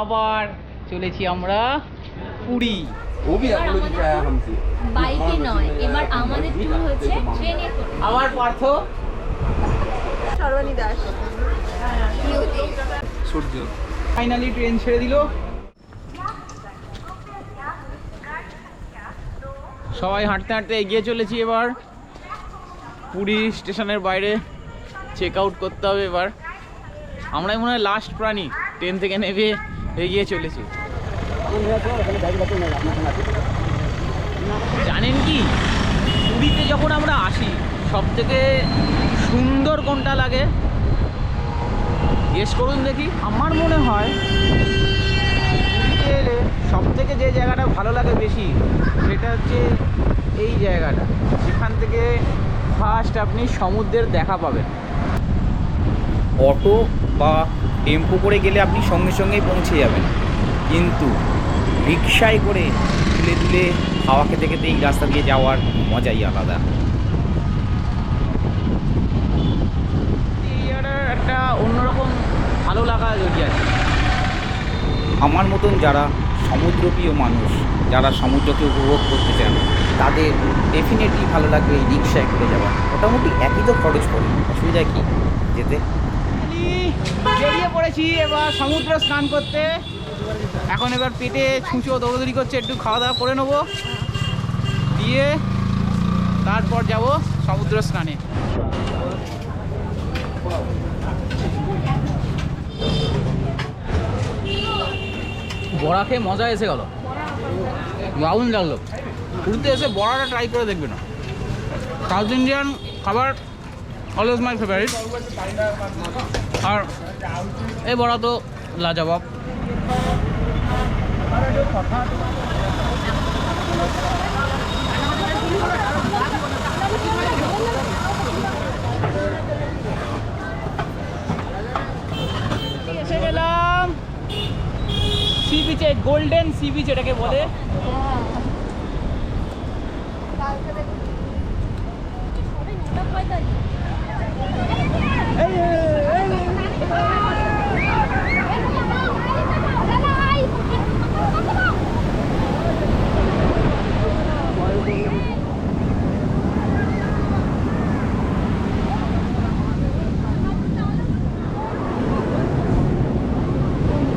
আবার চলেছি আমরা পুরী। বাইকে নয়, এবার আমাদের ট্যুর হচ্ছে ট্রেনে করে। আবার পার্থ সর্বাণী দাস সূর্য ফাইনালি ট্রেন ছেড়ে দিল। সবাই হাঁটতে হাঁটতে এগিয়ে চলেছি। এবার পুরী স্টেশনের বাইরে চেক আউট করতে হবে। এবার আমরাই মনে হয় লাস্ট প্রাণী, ট্রেন থেকে নেমে এগিয়ে চলেছি। জানেন কি, পুরীতে যখন আমরা আসি সব থেকে সুন্দর কোনটা লাগে গেস করুন দেখি। আমার মনে হয় পুরীতে এলে সব থেকে যে জায়গাটা ভালো লাগে বেশি সেটা হচ্ছে এই জায়গাটা, যেখান থেকে ফার্স্ট আপনি সমুদ্রের দেখা পাবেন। অটো বা টেম্পো করে গেলে আপনি সঙ্গে সঙ্গেই পৌঁছে যাবেন, কিন্তু রিক্সায় করে তুলে তুলে হাওয়া খেতে খেতে এই রাস্তা দিয়ে যাওয়ার মজাই আলাদা। একটা অন্যরকম ভালো লাগা জড়িয়ে আছে। আমার মতন যারা সমুদ্রপ্রিয় মানুষ, যারা সমুদ্রকে উপভোগ করতে চান, তাদের ডেফিনেটলি ভালো লাগবে এই রিক্সায় করে যাওয়া। মোটামুটি একই তো খরচ পড়ে, অসুবিধা কি যেতে। বেরিয়ে পড়েছি এবার সমুদ্র স্নান করতে। এখন এবার পেটে ছুঁচো দৌড়দৌড়ি করছে, একটু খাওয়া দাওয়া করে নেবো, দিয়ে তারপর যাব সমুদ্র স্নানে। বড়া খেয়ে মজা এসে গেল, দারুণ লাগলো। পুরীতে এসে বড়াটা ট্রাই করে দেখবে না। সাউথ ইন্ডিয়ান খাবার অলওয়েজ মাই ফেভারিট, আর এই বড়া তো লাজবাব। এসে গেলাম সি বিচে, গোল্ডেন সি বিচ এটাকে বলে।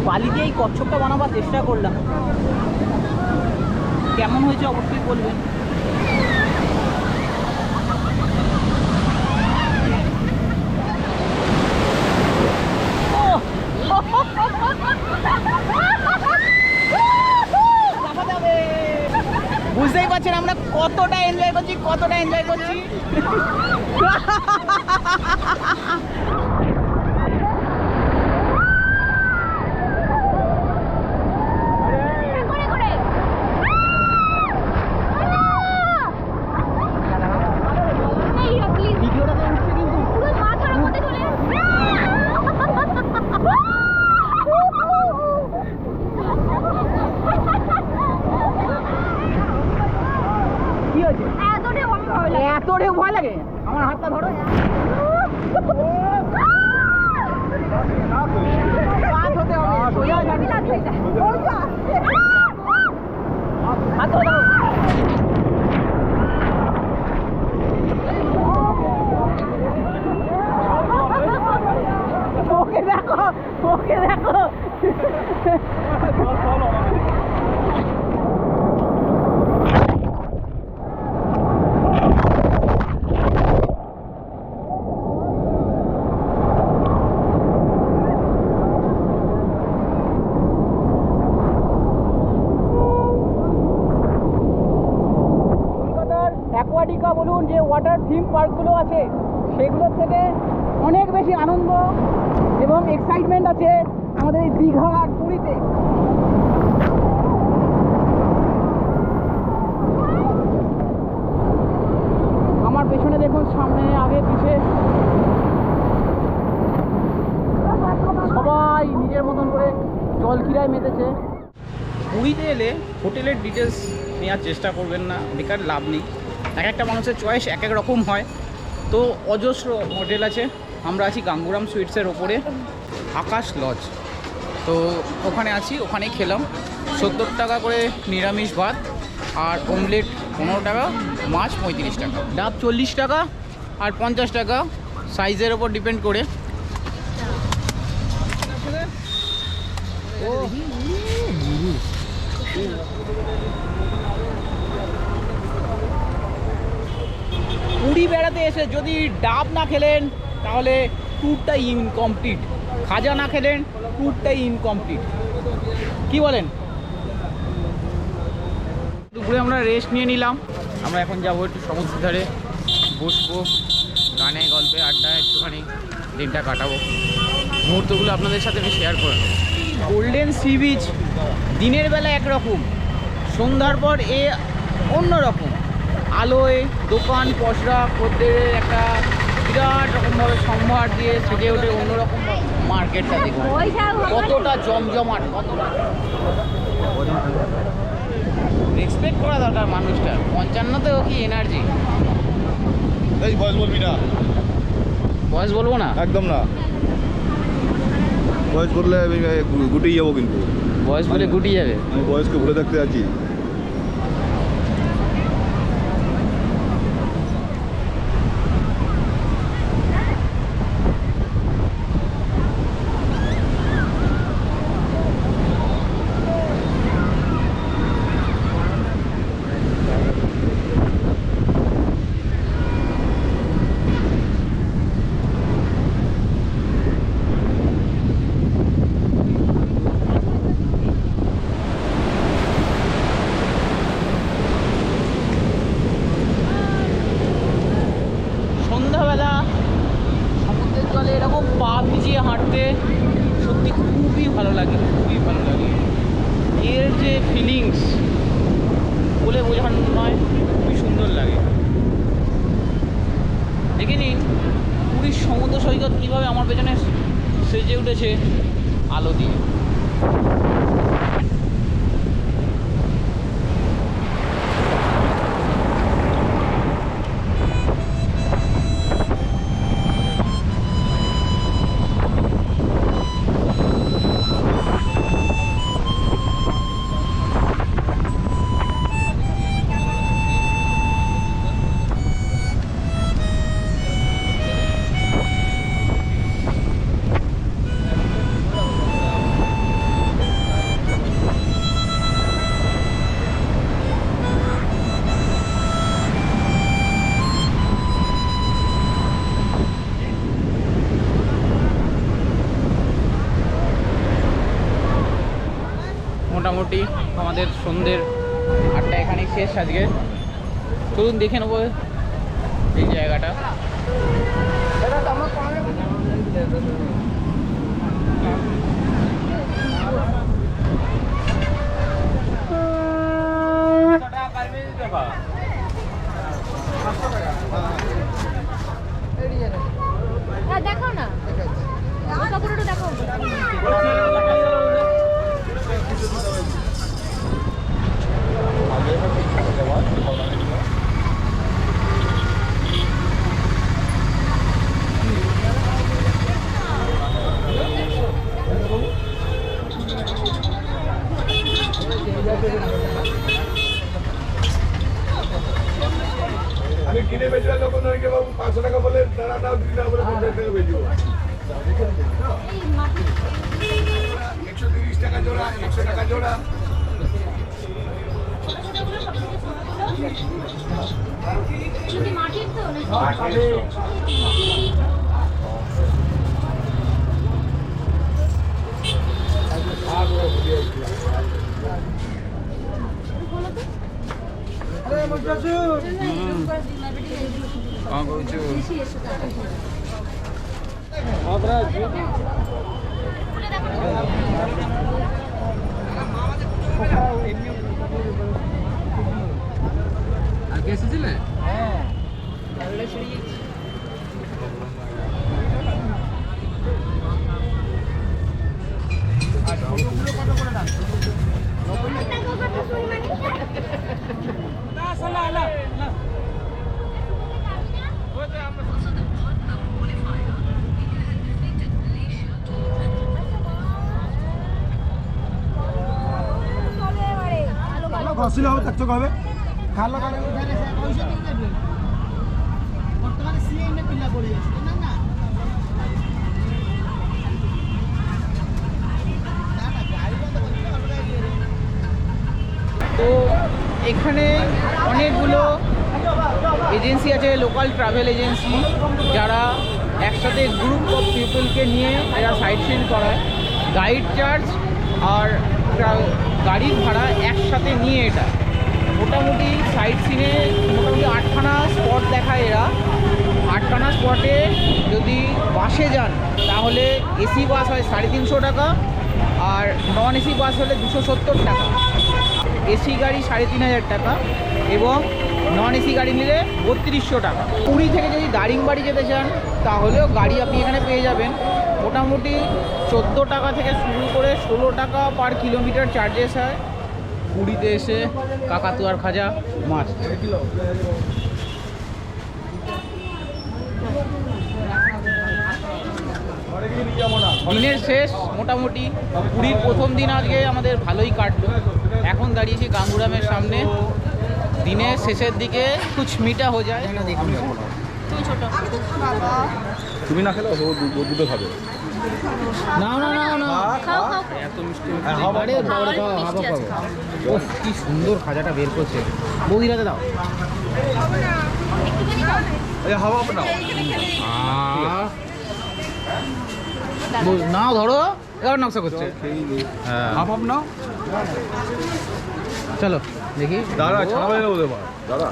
বালি দিয়ে এই কচ্ছপটা বানাবার চেষ্টা করলাম, কেমন হয়েছে অবশ্যই বলবেন। বুঝতেই পারছেন আমরা কতটা এনজয় করছি, কতটা এনজয় করছি। এতটাই ভয় লাগে, আমার হাতটা ধরো। হতে হবে হাত ধরো। ওকে দেখো, ওকে দেখো। অ্যাকোয়াটিকা বলুন, যে ওয়াটার থিম পার্কগুলো আছে সেগুলোর থেকে অনেক বেশি আনন্দ এবং এক্সাইটমেন্ট আছে আমাদের এই দীঘা আর পুরীতে। আমার পেছনে দেখুন, সামনে আগে পিছে সবাই নিজের মতন করে জল ক্রীড়ায় মেতেছে। পুরীতে এলে হোটেলের ডিটেলস নেওয়ার চেষ্টা করবেন না, বেকার লাভ নেই। এক একটা মানুষের চয়েস এক এক রকম হয়। তো অজস্র হোটেল আছে। আমরা আছি গাঙ্গুরাম সুইটসের ওপরে, আকাশ লজ। তো ওখানে আছি, ওখানেই খেলাম। 70 টাকা করে নিরামিষ ভাত, আর অমলেট 15 টাকা, মাছ 35 টাকা, ডাব 40 টাকা আর 50 টাকা, সাইজের ওপর ডিপেন্ড করে। পুরী বেড়াতে এসে যদি ডাব না খেলেন তাহলে ট্যুরটাই ইনকমপ্লিট, খাজা না খেলেন ট্যুরটাই ইনকমপ্লিট। কি বলেন? দুপুরে আমরা রেস্ট নিয়ে নিলাম, আমরা এখন যাবো একটু সমুদ্রের ধারে, বসবো, গানে গল্পে আড্ডায় একটুখানি দিনটা কাটাবো, মুহূর্তগুলো আপনাদের সাথে আমি শেয়ার করে নেবো। গোল্ডেন সি বিচ দিনের বেলা একরকম, সন্ধ্যার পর অন্যরকম, আলোয় দোকান পসরা খদ্দেরের একটা বিরাট রকমভাবে সম্ভার দিয়ে সেজে ওঠে অন্যরকম মার্কেটটা। দেখুন কতটা জমজমাট, কতটা রেসপেক্ট করা দরকার মানুষটা। 55তেও কি এনার্জি। এই বয়স বলবি না, বয়স বলবো না, একদম না। বয়স বললে আমি গুটিয়ে যাবো, কিন্তু বয়স বলে গুটিয়ে যাবে। আমি বয়সকে ভুলে থাকতে আছি। সন্ধ্যাবেলা সমুদ্রের জলে এরকম পা ভিজিয়ে হাঁটতে সত্যি খুবই ভালো লাগে, খুবই ভালো লাগে। এর যে ফিলিংস বলে বোঝানো নয়, খুবই সুন্দর লাগে। দেখে নিন পুরীর সমুদ্র সৈকত কীভাবে আমার পেছনে সেজে উঠেছে আলো দিয়ে। মোটামুটি আমাদের সন্ধ্যের আড্ডা এখানেই শেষ আজকে। চলুন দেখে নেবো এই জায়গাটা। দেখো না, কাপড়টা দেখো। আমি কিনে বেচলাম যখন 500 টাকা বলে তারা নাও দিন না বলে 50 টাকা বেচবো। 130 টাকা জোড়া, 100 টাকা জোড়া। মাটির তো আগে এসেছিলে? হ্যাঁ। অসুবিধা হবে থাকতে হবে ভালো তো এখানে অনেকগুলো এজেন্সি আছে, লোকাল ট্রাভেল এজেন্সি, যারা একসাথে গ্রুপ অফ পিপলকে নিয়ে এরা সাইট সিন করায়। গাইড চার্জ আর গাড়ির ভাড়া একসাথে নিয়ে এটা মোটামুটি সাইট সিনে মোটামুটি 8খানা স্পট দেখায় এরা। 8খানা স্পটে যদি বাসে যান তাহলে এসি বাস হয় 350 টাকা, আর নন এসি বাস হলে 270 টাকা। এসি গাড়ি 3500 টাকা এবং নন এসি গাড়ি নিলে 3200 টাকা। পুরী থেকে যদি দারিংবাড়ি যেতে চান তাহলেও গাড়ি আপনি এখানে পেয়ে যাবেন। মোটামুটি 14 টাকা থেকে শুরু করে 16 টাকা পার কিলোমিটার চার্জেস হয়। পুরীতে এসে কাকাতুয়ার খাজা মাছ। দিনের শেষ মোটামুটি পুরীর প্রথম দিন আজকে আমাদের ভালোই কাটলো। এখন দাঁড়িয়েছি গাঙ্গুরামের সামনে। দিনের শেষের দিকে কুছ মিটা হয়ে যায়। দেখুন তুমি ছোট তুমি না খেলে দুটো খাবে না না না না খাও খাও এত মিষ্টি আরে বাবা, মিষ্টি আছে, খাও। ও কি সুন্দর খাজাটা বের করছে। বৌদিরাতে দাও। একটুখানি খাও। হাওয়া আপনাও না ধরো এবার নকশা করছে। হ্যাঁ হাফ হাফ নাও চলো দেখি। দাদা ছাড়া বাইরে ওদের দাদা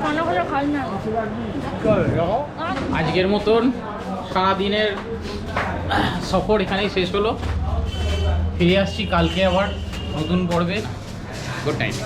ঠান্ডা করে খাই না। আজকের মতন সারাদিনের সফর এখানেই শেষ হলো। ফিরে আসছি কালকে আবার নতুন পর্বে। Good night.